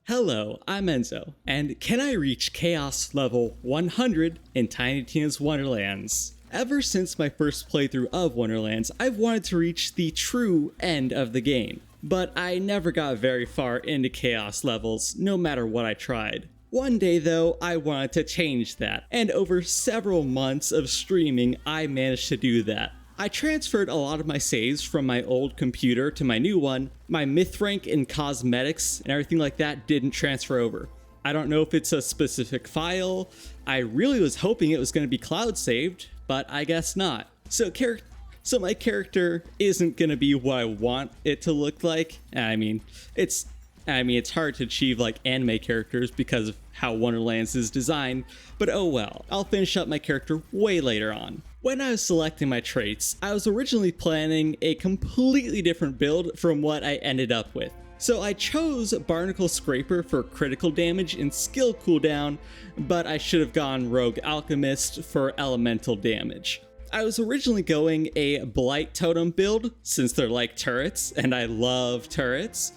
Hello, I'm Enzo, and can I reach Chaos level 100 in Tiny Tina's Wonderlands? Ever since my first playthrough of Wonderlands, I've wanted to reach the true end of the game, but I never got very far into Chaos levels, no matter what I tried. One day though, I wanted to change that, and over several months of streaming, I managed to do that. I transferred a lot of my saves from my old computer to my new one. My myth rank and cosmetics and everything like that didn't transfer over. I don't know if it's a specific file. I really was hoping it was going to be cloud saved, but I guess not. So my character isn't going to be what I want it to look like. It's hard to achieve like anime characters because of how Wonderlands is designed, but oh well. I'll finish up my character way later on. When I was selecting my traits, I was originally planning a completely different build from what I ended up with. So I chose Barnacle Scraper for critical damage and skill cooldown, but I should have gone Rogue Alchemist for elemental damage. I was originally going a Blight Totem build, since they're like turrets, and I love turrets.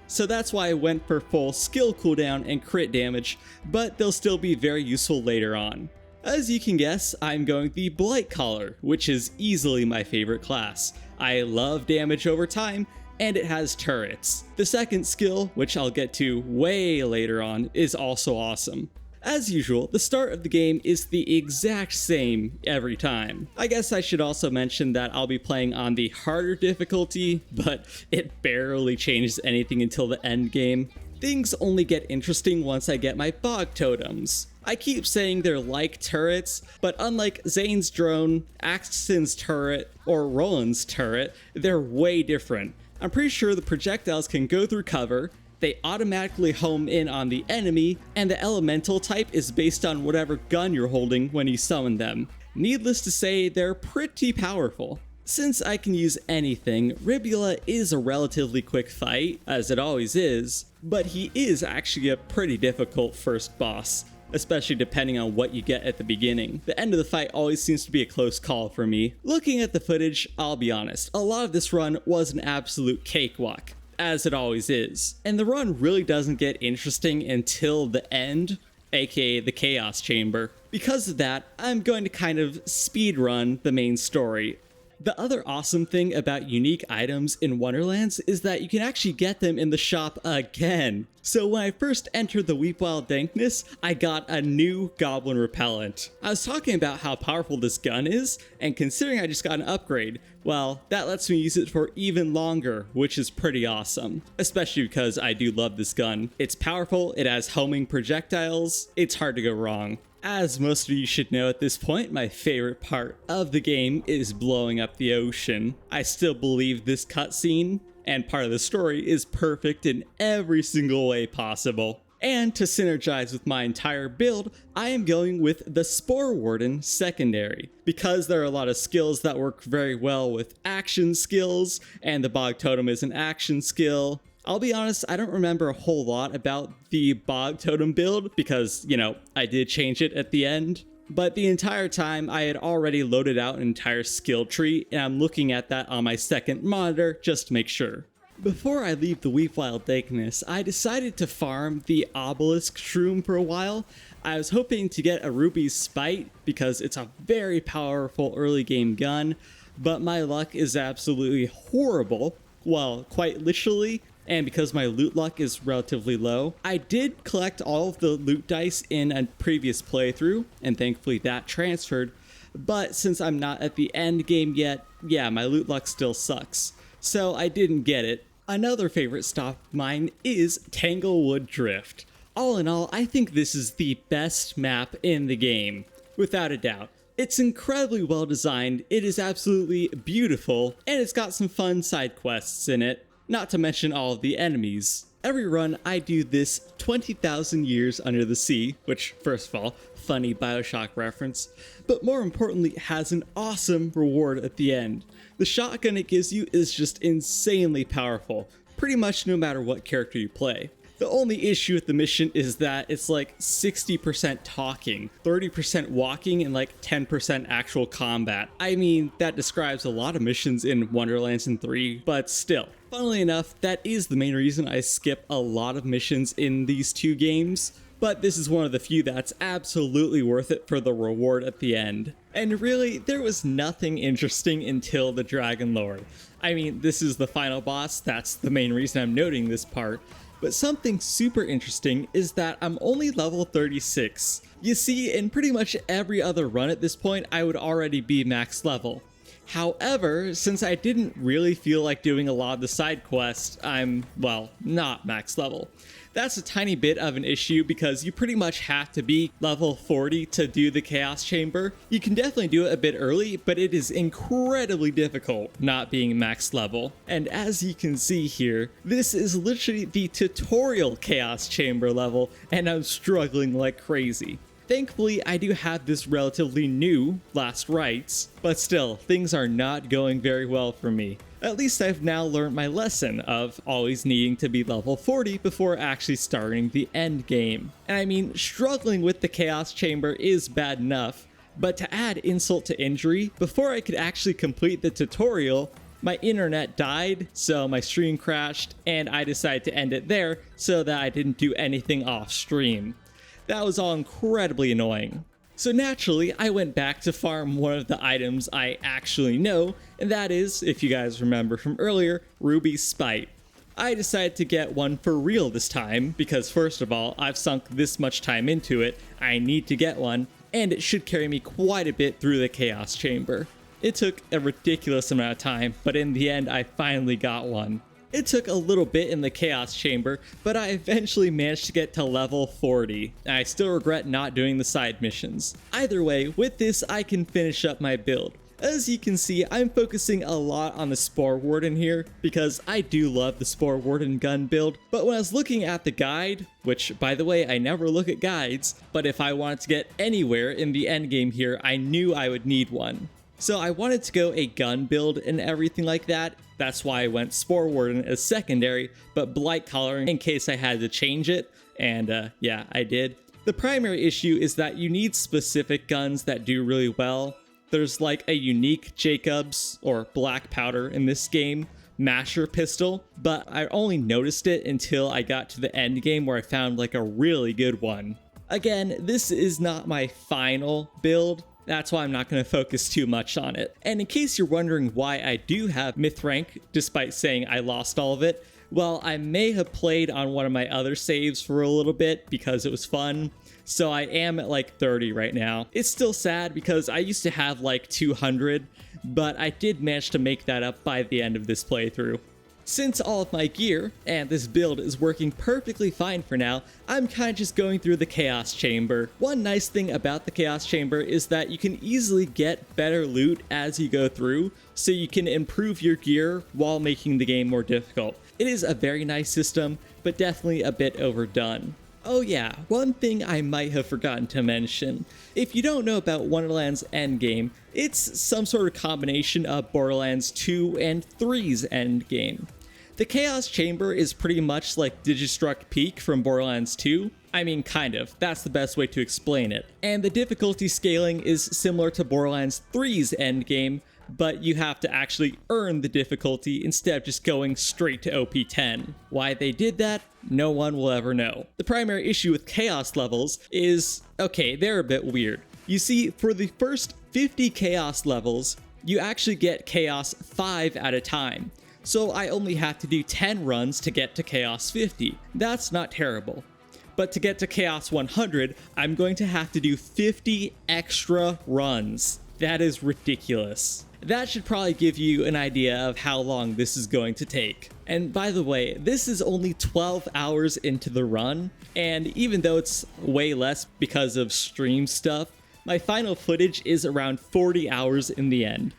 So that's why I went for full skill cooldown and crit damage, but they'll still be very useful later on. As you can guess, I'm going the Blight Caller, which is easily my favorite class. I love damage over time, and it has turrets. The second skill, which I'll get to way later on, is also awesome. As usual, the start of the game is the exact same every time. I guess I should also mention that I'll be playing on the harder difficulty, but it barely changes anything until the end game. Things only get interesting once I get my Bog Totems. I keep saying they're like turrets, but unlike Zane's drone, Axton's turret, or Roland's turret, they're way different. I'm pretty sure the projectiles can go through cover, they automatically home in on the enemy, and the elemental type is based on whatever gun you're holding when you summon them. Needless to say, they're pretty powerful. Since I can use anything, Ribula is a relatively quick fight, as it always is, but he is actually a pretty difficult first boss, especially depending on what you get at the beginning. The end of the fight always seems to be a close call for me. Looking at the footage, I'll be honest, a lot of this run was an absolute cakewalk, as it always is. And the run really doesn't get interesting until the end, aka the Chaos Chamber. Because of that, I'm going to kind of speedrun the main story. The other awesome thing about unique items in Wonderlands is that you can actually get them in the shop again. So when I first entered the Weepwild Dankness, I got a new Goblin Repellent. I was talking about how powerful this gun is, and considering I just got an upgrade, well, that lets me use it for even longer, which is pretty awesome. Especially because I do love this gun. It's powerful, it has homing projectiles, it's hard to go wrong. As most of you should know at this point, my favorite part of the game is blowing up the ocean. I still believe this cutscene and part of the story is perfect in every single way possible. And to synergize with my entire build, I am going with the Spore Warden secondary, because there are a lot of skills that work very well with action skills, and the Bog Totem is an action skill. I'll be honest, I don't remember a whole lot about the Bog Totem build because, I did change it at the end. But the entire time, I had already loaded out an entire skill tree, and I'm looking at that on my second monitor just to make sure. Before I leave the Weepwild Dankness, I decided to farm the Obelisk Shroom for a while. I was hoping to get a Ruby's Spite because it's a very powerful early game gun, but my luck is absolutely horrible. Well, quite literally. And because my loot luck is relatively low, I did collect all of the loot dice in a previous playthrough, and thankfully that transferred, but since I'm not at the end game yet, yeah, my loot luck still sucks. So I didn't get it. Another favorite stop of mine is Tanglewood Drift. All in all, I think this is the best map in the game, without a doubt. It's incredibly well designed, it is absolutely beautiful, and it's got some fun side quests in it. Not to mention all of the enemies. Every run I do this 20,000 years under the sea, which first of all, funny Bioshock reference, but more importantly has an awesome reward at the end. The shotgun it gives you is just insanely powerful, pretty much no matter what character you play. The only issue with the mission is that it's like 60% talking, 30% walking, and like 10% actual combat. I mean, that describes a lot of missions in Wonderlands and 3, but still. Funnily enough, that is the main reason I skip a lot of missions in these two games, but this is one of the few that's absolutely worth it for the reward at the end. And really, there was nothing interesting until the Dragon Lord. I mean, this is the final boss, that's the main reason I'm noting this part. But something super interesting is that I'm only level 36. You see, in pretty much every other run at this point, I would already be max level. However, since I didn't really feel like doing a lot of the side quests, I'm, well, not max level. That's a tiny bit of an issue because you pretty much have to be level 40 to do the Chaos Chamber. You can definitely do it a bit early, but it is incredibly difficult not being max level. And as you can see here, this is literally the tutorial Chaos Chamber level, and I'm struggling like crazy. Thankfully, I do have this relatively new last rites, but still, things are not going very well for me. At least I've now learned my lesson of always needing to be level 40 before actually starting the end game. And I mean, struggling with the Chaos Chamber is bad enough, but to add insult to injury, before I could actually complete the tutorial, my internet died, so my stream crashed, and I decided to end it there so that I didn't do anything off stream. That was all incredibly annoying. So naturally, I went back to farm one of the items I actually know, and that is, if you guys remember from earlier, Ruby's Spite. I decided to get one for real this time, because first of all, I've sunk this much time into it, I need to get one, and it should carry me quite a bit through the Chaos Chamber. It took a ridiculous amount of time, but in the end I finally got one. It took a little bit in the Chaos Chamber, but I eventually managed to get to level 40, and I still regret not doing the side missions. Either way, with this I can finish up my build. As you can see, I'm focusing a lot on the Spore Warden here, because I do love the Spore Warden gun build, but when I was looking at the guide, which by the way I never look at guides, but if I wanted to get anywhere in the endgame here, I knew I would need one. So I wanted to go a gun build and everything like that. That's why I went Spore Warden as secondary, but Blight Coloring in case I had to change it, and yeah, I did. The primary issue is that you need specific guns that do really well. There's like a unique Jacobs, or black powder in this game, masher pistol, but I only noticed it until I got to the end game where I found like a really good one. Again, this is not my final build. That's why I'm not going to focus too much on it. And in case you're wondering why I do have myth rank, despite saying I lost all of it, well, I may have played on one of my other saves for a little bit because it was fun. So I am at like 30 right now. It's still sad because I used to have like 200, but I did manage to make that up by the end of this playthrough. Since all of my gear and this build is working perfectly fine for now, I'm kind of just going through the Chaos Chamber. One nice thing about the Chaos Chamber is that you can easily get better loot as you go through, so you can improve your gear while making the game more difficult. It is a very nice system, but definitely a bit overdone. Oh yeah, one thing I might have forgotten to mention. If you don't know about Wonderlands endgame, it's some sort of combination of Borderlands 2 and 3's endgame. The Chaos Chamber is pretty much like Digistruct Peak from Borderlands 2. I mean, kind of. That's the best way to explain it. And the difficulty scaling is similar to Borderlands 3's endgame, but you have to actually earn the difficulty instead of just going straight to OP 10. Why they did that, no one will ever know. The primary issue with Chaos levels is, okay, they're a bit weird. You see, for the first 50 Chaos levels, you actually get Chaos 5 at a time. So I only have to do 10 runs to get to Chaos 50. That's not terrible. But to get to Chaos 100, I'm going to have to do 50 extra runs. That is ridiculous. That should probably give you an idea of how long this is going to take. And by the way, this is only 12 hours into the run, and even though it's way less because of stream stuff, my final footage is around 40 hours in the end.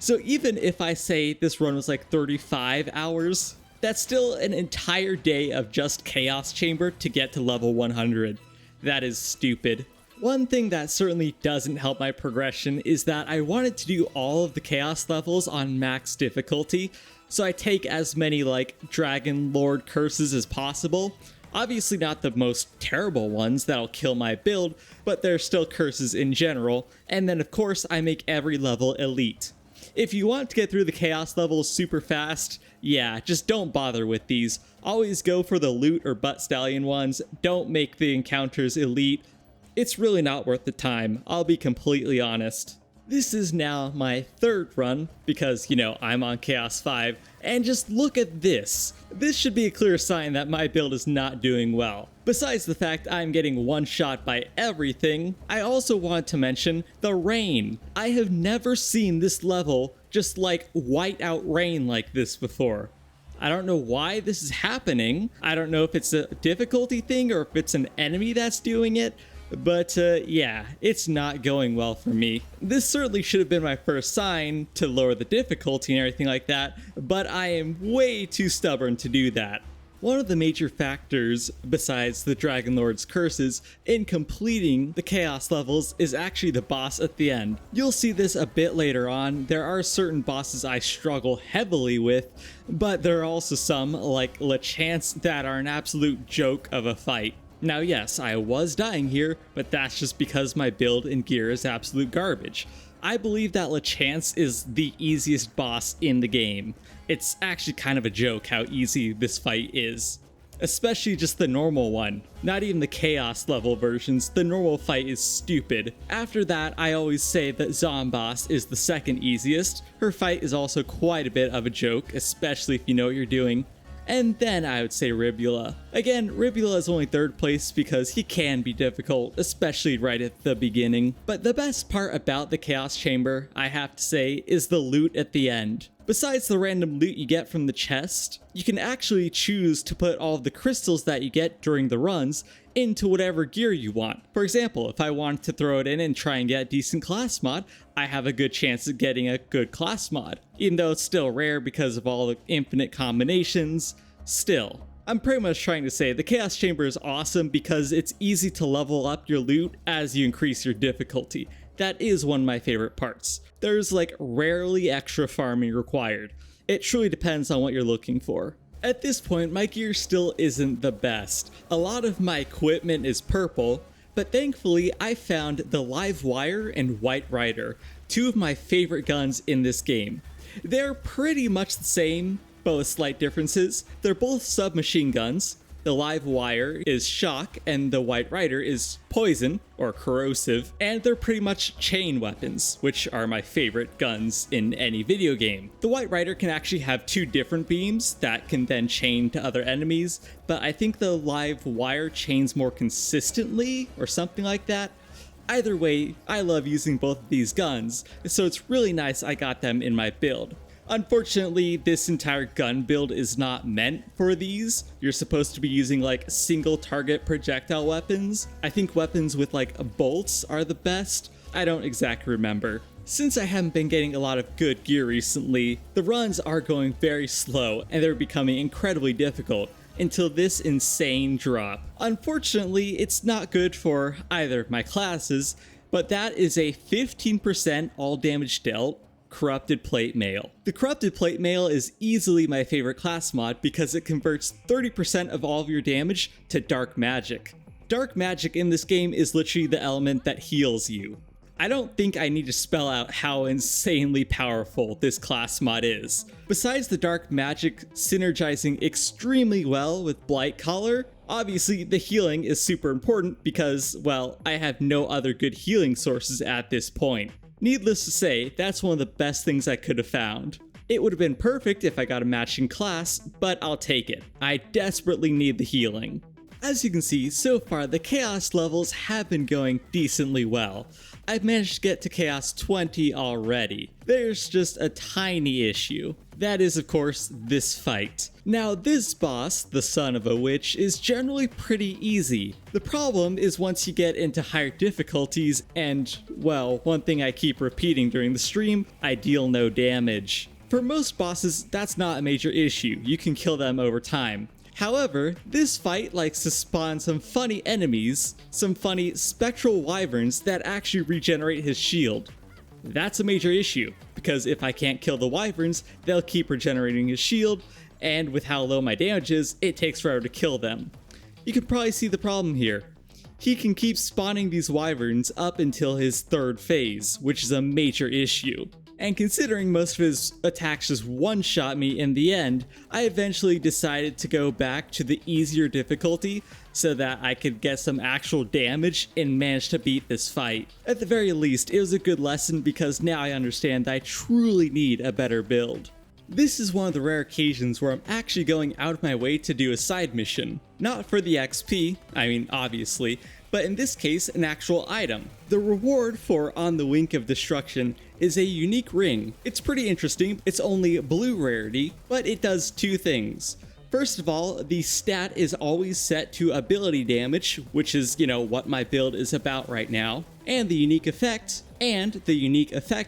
So even if I say this run was like 35 hours, that's still an entire day of just Chaos Chamber to get to level 100. That is stupid. One thing that certainly doesn't help my progression is that I wanted to do all of the Chaos levels on max difficulty, so I take as many like Dragon Lord curses as possible. Obviously not the most terrible ones that'll kill my build, but they're still curses in general, and then of course I make every level elite. If you want to get through the chaos levels super fast, yeah, just don't bother with these. Always go for the loot or butt stallion ones. Don't make the encounters elite. It's really not worth the time, I'll be completely honest. This is now my third run, because, you know, I'm on Chaos 5, and just look at this. This should be a clear sign that my build is not doing well. Besides the fact I'm getting one shot by everything, I also want to mention the rain. I have never seen this level just like white out rain like this before. I don't know why this is happening. I don't know if it's a difficulty thing or if it's an enemy that's doing it. But yeah, it's not going well for me. This certainly should have been my first sign to lower the difficulty and everything like that, but I am way too stubborn to do that. One of the major factors, besides the Dragon Lord's curses, in completing the chaos levels is actually the boss at the end. You'll see this a bit later on. There are certain bosses I struggle heavily with, but there are also some, like LeChance, that are an absolute joke of a fight. Now yes, I was dying here, but that's just because my build and gear is absolute garbage. I believe that LeChance is the easiest boss in the game. It's actually kind of a joke how easy this fight is. Especially just the normal one. Not even the chaos level versions, the normal fight is stupid. After that, I always say that Zomboss is the second easiest. Her fight is also quite a bit of a joke, especially if you know what you're doing. And then I would say Ribula. Again, Ribula is only third place because he can be difficult, especially right at the beginning. But the best part about the Chaos Chamber, I have to say, is the loot at the end. Besides the random loot you get from the chest, you can actually choose to put all of the crystals that you get during the runs into whatever gear you want. For example, if I wanted to throw it in and try and get a decent class mod, I have a good chance of getting a good class mod. Even though it's still rare because of all the infinite combinations, still. I'm pretty much trying to say the Chaos Chamber is awesome because it's easy to level up your loot as you increase your difficulty. That is one of my favorite parts. There's like rarely extra farming required. It truly depends on what you're looking for. At this point, my gear still isn't the best. A lot of my equipment is purple, but thankfully I found the Live Wire and White Rider, two of my favorite guns in this game. They're pretty much the same, but with slight differences. They're both submachine guns. The Live Wire is shock and the White Rider is poison or corrosive, and they're pretty much chain weapons, which are my favorite guns in any video game. The White Rider can actually have two different beams that can then chain to other enemies, but I think the Live Wire chains more consistently or something like that. Either way, I love using both of these guns, so it's really nice I got them in my build. Unfortunately, this entire gun build is not meant for these. You're supposed to be using like single target projectile weapons. I think weapons with like bolts are the best. I don't exactly remember. Since I haven't been getting a lot of good gear recently, the runs are going very slow and they're becoming incredibly difficult until this insane drop. Unfortunately, it's not good for either of my classes, but that is a 15% all damage dealt Corrupted Plate Mail. The Corrupted Plate Mail is easily my favorite class mod because it converts 30% of all of your damage to dark magic. Dark magic in this game is literally the element that heals you. I don't think I need to spell out how insanely powerful this class mod is. Besides the dark magic synergizing extremely well with Blight Collar, obviously the healing is super important because, well, I have no other good healing sources at this point. Needless to say, that's one of the best things I could have found. It would have been perfect if I got a matching class, but I'll take it. I desperately need the healing. As you can see, so far the chaos levels have been going decently well. I've managed to get to chaos 20 already. There's just a tiny issue. That is, of course, this fight. Now, this boss, the son of a witch, is generally pretty easy. The problem is once you get into higher difficulties and, well, one thing I keep repeating during the stream, I deal no damage. For most bosses, that's not a major issue. You can kill them over time. However, this fight likes to spawn some funny enemies, some funny spectral wyverns that actually regenerate his shield. That's a major issue, because if I can't kill the wyverns, they'll keep regenerating his shield, and with how low my damage is, it takes forever to kill them. You can probably see the problem here. He can keep spawning these wyverns up until his third phase, which is a major issue. And considering most of his attacks just one-shot me in the end, I eventually decided to go back to the easier difficulty so that I could get some actual damage and manage to beat this fight. At the very least, it was a good lesson because now I understand that I truly need a better build. This is one of the rare occasions where I'm actually going out of my way to do a side mission. Not for the XP, I mean obviously, but in this case an actual item. The reward for On the Wink of Destruction is a unique ring. It's pretty interesting, it's only blue rarity, but it does two things. First of all, the stat is always set to ability damage, which is, what my build is about right now, and the unique effect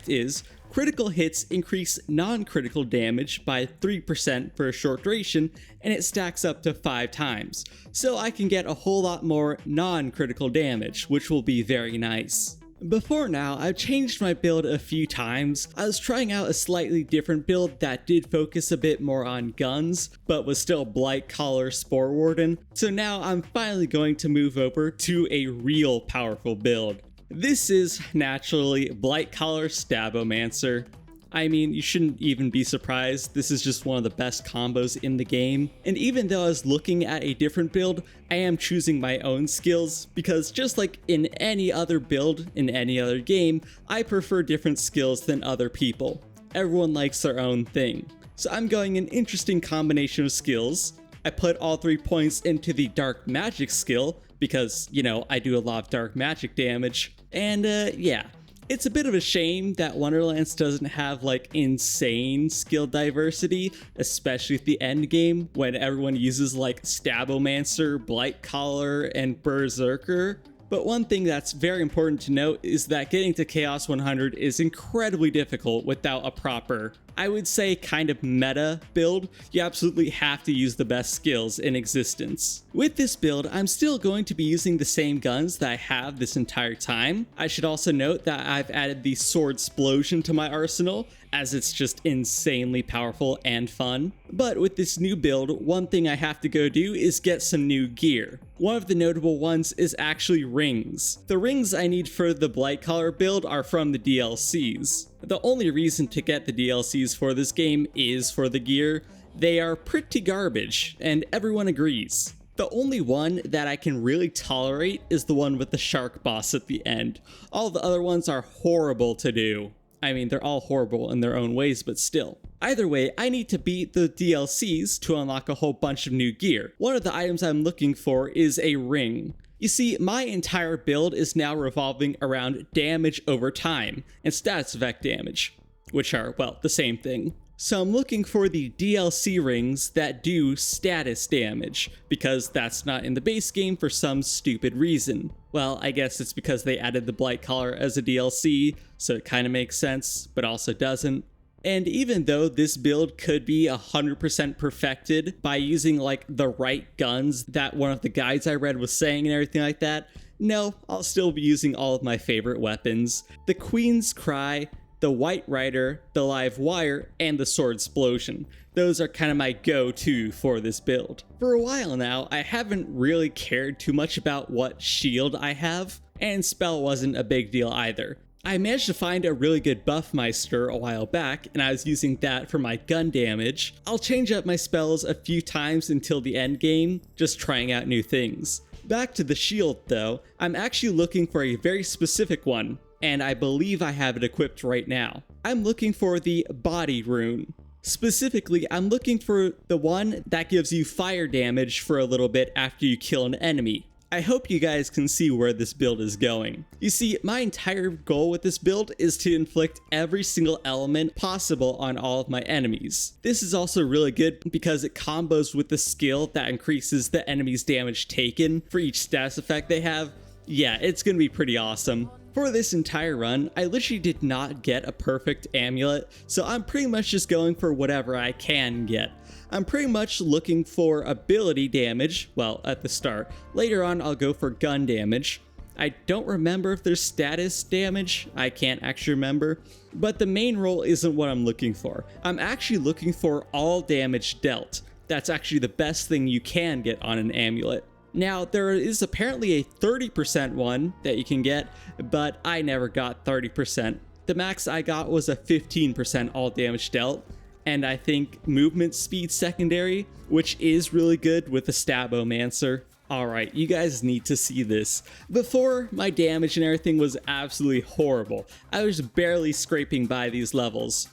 is critical hits increase non-critical damage by 3% for a short duration, and it stacks up to 5 times. So I can get a whole lot more non-critical damage, which will be very nice. Before now, I've changed my build a few times. I was trying out a slightly different build that did focus a bit more on guns, but was still Blight Collar Spore Warden. So now I'm finally going to move over to a real powerful build. This is naturally Blight Collar Stabomancer. I mean, you shouldn't even be surprised, this is just one of the best combos in the game. And even though I was looking at a different build, I am choosing my own skills, because just like in any other build, in any other game, I prefer different skills than other people. Everyone likes their own thing. So I'm going an interesting combination of skills. I put all 3 points into the Dark Magic skill, because, I do a lot of dark magic damage. And yeah. It's a bit of a shame that Wonderlands doesn't have insane skill diversity, especially at the end game when everyone uses Stabomancer, Blight Collar, and Berserker. But one thing that's very important to note is that getting to Chaos 100 is incredibly difficult without a proper, I would say kind of meta build. You absolutely have to use the best skills in existence. With this build, I'm still going to be using the same guns that I have this entire time. I should also note that I've added the Sword Explosion to my arsenal, as it's just insanely powerful and fun. But with this new build, one thing I have to go do is get some new gear. One of the notable ones is actually rings. The rings I need for the Blight Collar build are from the DLCs. The only reason to get the DLCs for this game is for the gear. They are pretty garbage, and everyone agrees. The only one that I can really tolerate is the one with the shark boss at the end. All the other ones are horrible to do. I mean, they're all horrible in their own ways, but still. Either way, I need to beat the DLCs to unlock a whole bunch of new gear. One of the items I'm looking for is a ring. You see, my entire build is now revolving around damage over time and status effect damage, which are, well, the same thing. So I'm looking for the DLC rings that do status damage, because that's not in the base game for some stupid reason. Well, I guess it's because they added the Blight Collar as a DLC, so it kind of makes sense, but also doesn't. And even though this build could be 100% perfected by using the right guns that one of the guides I read was saying and everything like that, no, I'll still be using all of my favorite weapons. The Queen's Cry, the White Rider, the Live Wire, and the Sword Explosion. Those are kind of my go-to for this build. For a while now, I haven't really cared too much about what shield I have, and spell wasn't a big deal either. I managed to find a really good Buffmeister a while back, and I was using that for my gun damage. I'll change up my spells a few times until the end game, just trying out new things. Back to the shield though, I'm actually looking for a very specific one, and I believe I have it equipped right now. I'm looking for the Body Rune. Specifically, I'm looking for the one that gives you fire damage for a little bit after you kill an enemy. I hope you guys can see where this build is going. You see, my entire goal with this build is to inflict every single element possible on all of my enemies. This is also really good because it combos with the skill that increases the enemy's damage taken for each status effect they have. Yeah, it's gonna be pretty awesome. For this entire run, I literally did not get a perfect amulet, so I'm pretty much just going for whatever I can get. I'm pretty much looking for ability damage, well, at the start. Later on, I'll go for gun damage. I don't remember if there's status damage, I can't actually remember, but the main role isn't what I'm looking for. I'm actually looking for all damage dealt. That's actually the best thing you can get on an amulet. Now, there is apparently a 30% one that you can get, but I never got 30%. the max I got was a 15% all damage dealt, and I think movement speed secondary, which is really good with the Stabomancer. Alright, you guys need to see this. Before, my damage and everything was absolutely horrible. I was barely scraping by these levels.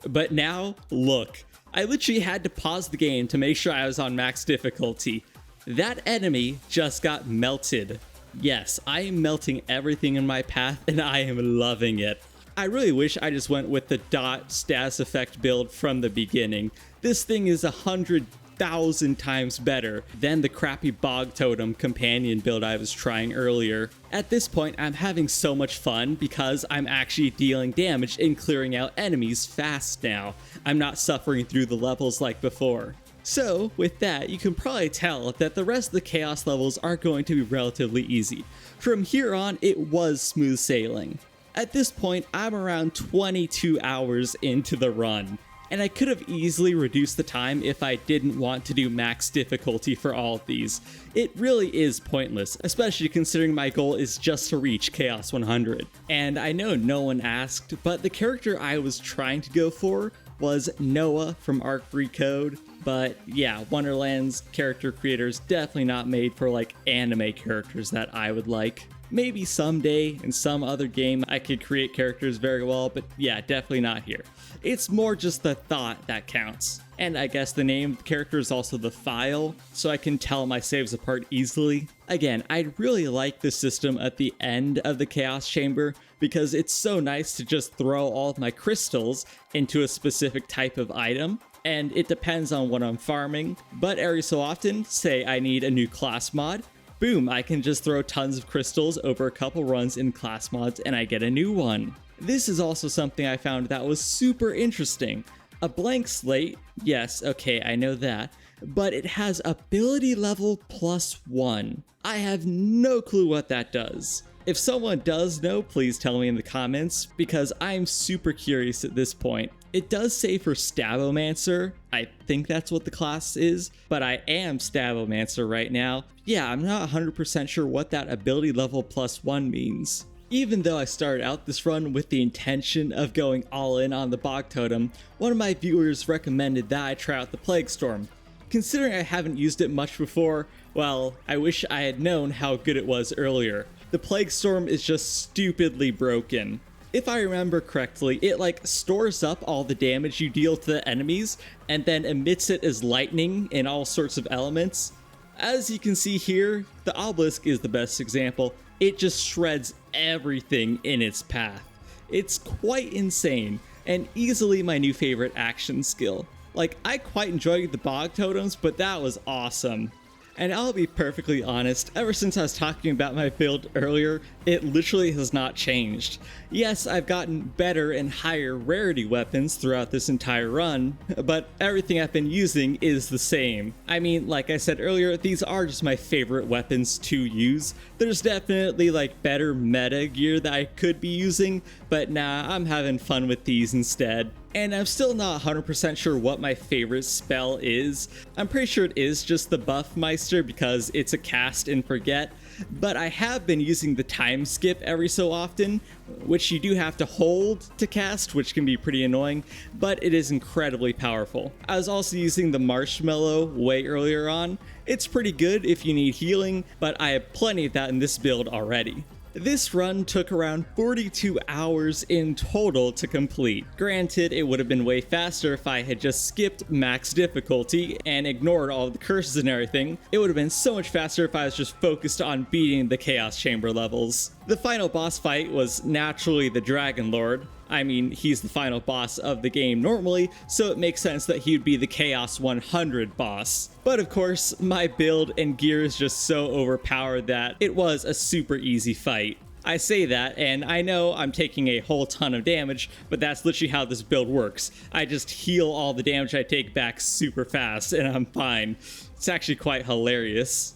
But now, look. I literally had to pause the game to make sure I was on max difficulty. That enemy just got melted. Yes, I am melting everything in my path and I am loving it. I really wish I just went with the dot status effect build from the beginning. This thing is 100,000 times better than the crappy bog totem companion build I was trying earlier. At this point, I'm having so much fun because I'm actually dealing damage and clearing out enemies fast now. I'm not suffering through the levels like before. So, with that, you can probably tell that the rest of the Chaos levels are going to be relatively easy. From here on, it was smooth sailing. At this point, I'm around 22 hours into the run, and I could have easily reduced the time if I didn't want to do max difficulty for all of these. It really is pointless, especially considering my goal is just to reach Chaos 100. And I know no one asked, but the character I was trying to go for was Noah from Arc Recode. But yeah, Wonderlands character creators definitely not made for like anime characters that I would like. Maybe someday in some other game I could create characters very well, but yeah, definitely not here. It's more just the thought that counts. And I guess the name of the character is also the file, so I can tell my saves apart easily. Again, I'd really like the system at the end of the Chaos Chamber because it's so nice to just throw all of my crystals into a specific type of item. And it depends on what I'm farming, but every so often, say I need a new class mod, boom, I can just throw tons of crystals over a couple runs in class mods and I get a new one. This is also something I found that was super interesting. A blank slate, yes, okay, I know that, but it has ability level +1. I have no clue what that does. If someone does know, please tell me in the comments, because I'm super curious at this point. It does say for Stabomancer, I think that's what the class is, but I am Stabomancer right now. Yeah, I'm not 100% sure what that ability level +1 means. Even though I started out this run with the intention of going all in on the Bog Totem, one of my viewers recommended that I try out the Plague Storm. Considering I haven't used it much before, well, I wish I had known how good it was earlier. The Plague Storm is just stupidly broken. If I remember correctly, it like stores up all the damage you deal to the enemies and then emits it as lightning in all sorts of elements. As you can see here, the Obelisk is the best example. It just shreds everything in its path. It's quite insane and easily my new favorite action skill. Like, I quite enjoyed the Bog Totems, but that was awesome. And I'll be perfectly honest, ever since I was talking about my build earlier, it literally has not changed. Yes, I've gotten better and higher rarity weapons throughout this entire run, but everything I've been using is the same. I mean, like I said earlier, these are just my favorite weapons to use. There's definitely like better meta gear that I could be using, but nah, I'm having fun with these instead. And I'm still not 100% sure what my favorite spell is. I'm pretty sure it is just the Buffmeister because it's a cast and forget, but I have been using the time skip every so often, which you do have to hold to cast, which can be pretty annoying, but it is incredibly powerful. I was also using the Marshmallow way earlier on. It's pretty good if you need healing, but I have plenty of that in this build already. This run took around 42 hours in total to complete. Granted, it would have been way faster if I had just skipped max difficulty and ignored all of the curses and everything. It would have been so much faster if I was just focused on beating the Chaos Chamber levels. The final boss fight was naturally the Dragon Lord. I mean, he's the final boss of the game normally, so it makes sense that he would be the Chaos 100 boss. But of course, my build and gear is just so overpowered that it was a super easy fight. I say that, and I know I'm taking a whole ton of damage, but that's literally how this build works. I just heal all the damage I take back super fast, and I'm fine. It's actually quite hilarious.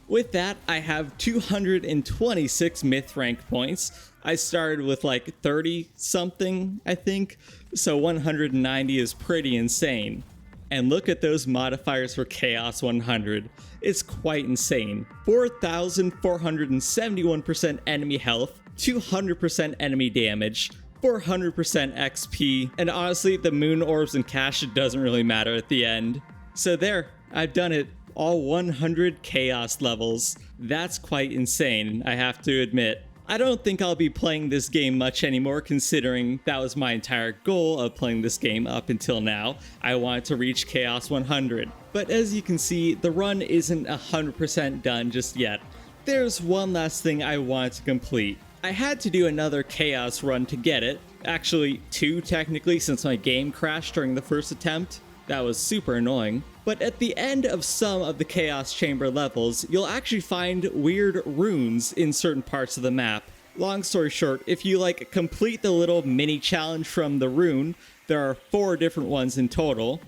With that, I have 226 myth rank points. I started with like 30 something, I think, so 190 is pretty insane. And look at those modifiers for Chaos 100. It's quite insane. 4,471% enemy health, 200% enemy damage, 400% XP, and honestly, the moon orbs and cash doesn't really matter at the end. So there, I've done it. All 100 chaos levels. That's quite insane, I have to admit. I don't think I'll be playing this game much anymore, considering that was my entire goal of playing this game up until now. I wanted to reach Chaos 100. But as you can see, the run isn't 100% done just yet. There's one last thing I wanted to complete. I had to do another Chaos run to get it. Actually, two technically, since my game crashed during the first attempt. That was super annoying. But at the end of some of the Chaos Chamber levels, you'll actually find weird runes in certain parts of the map. Long story short, if you complete the little mini challenge from the rune, there are 4 different ones in total.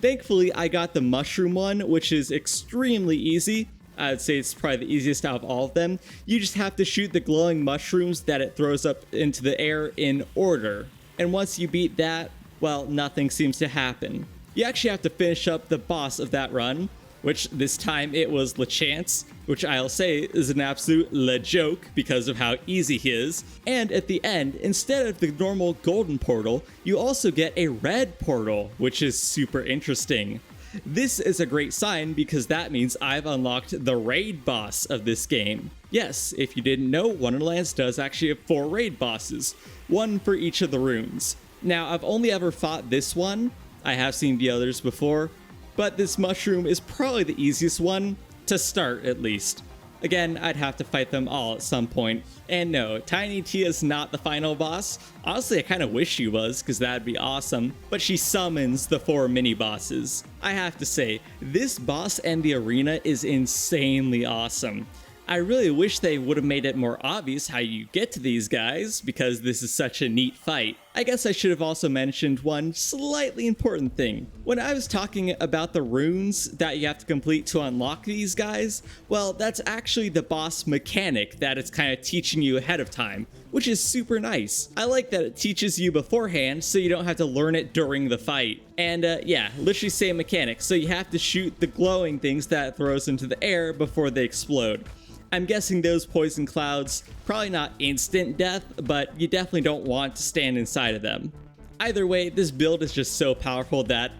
Thankfully, I got the mushroom one, which is extremely easy. I'd say it's probably the easiest out of all of them. You just have to shoot the glowing mushrooms that it throws up into the air in order. And once you beat that, well, nothing seems to happen. You actually have to finish up the boss of that run, which this time it was LeChance, which I'll say is an absolute le-joke because of how easy he is. And at the end, instead of the normal golden portal, you also get a red portal, which is super interesting. This is a great sign because that means I've unlocked the raid boss of this game. Yes, if you didn't know, Wonderlands does actually have 4 raid bosses, 1 for each of the runes. Now, I've only ever fought this one. I have seen the others before, but this mushroom is probably the easiest one, to start at least. Again, I'd have to fight them all at some point. And no, Tiny Tia is not the final boss. Honestly, I kind of wish she was, because that'd be awesome. But she summons the 4 mini-bosses. I have to say, this boss and the arena is insanely awesome. I really wish they would have made it more obvious how you get to these guys, because this is such a neat fight. I guess I should have also mentioned one slightly important thing. When I was talking about the runes that you have to complete to unlock these guys, well, that's actually the boss mechanic that it's kind of teaching you ahead of time, which is super nice. I like that it teaches you beforehand so you don't have to learn it during the fight. And yeah, literally same mechanic, so you have to shoot the glowing things that it throws into the air before they explode. I'm guessing those poison clouds, probably not instant death, but you definitely don't want to stand inside of them. Either way, this build is just so powerful that,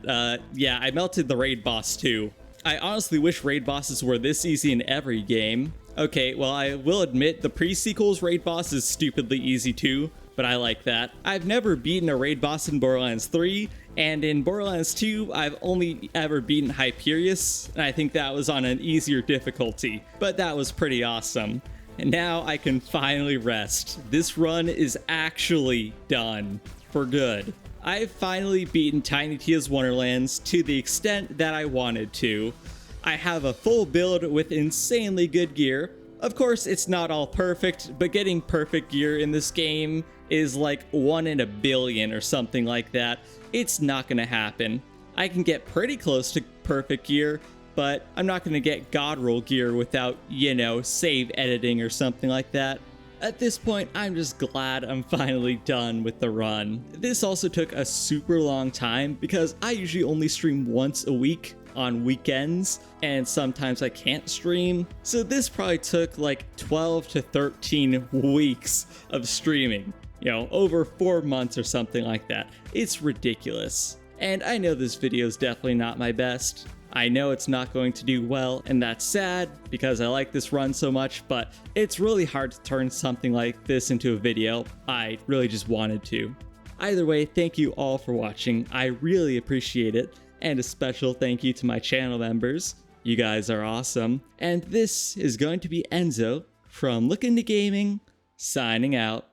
yeah, I melted the raid boss too. I honestly wish raid bosses were this easy in every game. Okay, well, I will admit the pre-sequel's raid boss is stupidly easy too, but I like that. I've never beaten a raid boss in Borderlands 3, and in Borderlands 2, I've only ever beaten Hyperius, and I think that was on an easier difficulty, but that was pretty awesome. And now I can finally rest. This run is actually done, for good. I've finally beaten Tiny Tia's Wonderlands to the extent that I wanted to. I have a full build with insanely good gear. Of course, it's not all perfect, but getting perfect gear in this game is like 1 in a billion or something like that. It's not gonna happen. I can get pretty close to perfect gear, but I'm not gonna get god roll gear without, you know, save editing or something like that. At this point, I'm just glad I'm finally done with the run. This also took a super long time because I usually only stream once a week on weekends, and sometimes I can't stream. So this probably took like 12 to 13 weeks of streaming. You know, over 4 months or something like that. It's ridiculous. And I know this video is definitely not my best. I know it's not going to do well, and that's sad because I like this run so much, but it's really hard to turn something like this into a video. I really just wanted to. Either way, thank you all for watching. I really appreciate it. And a special thank you to my channel members. You guys are awesome. And this is going to be Enzo from LookIntoGaming, signing out.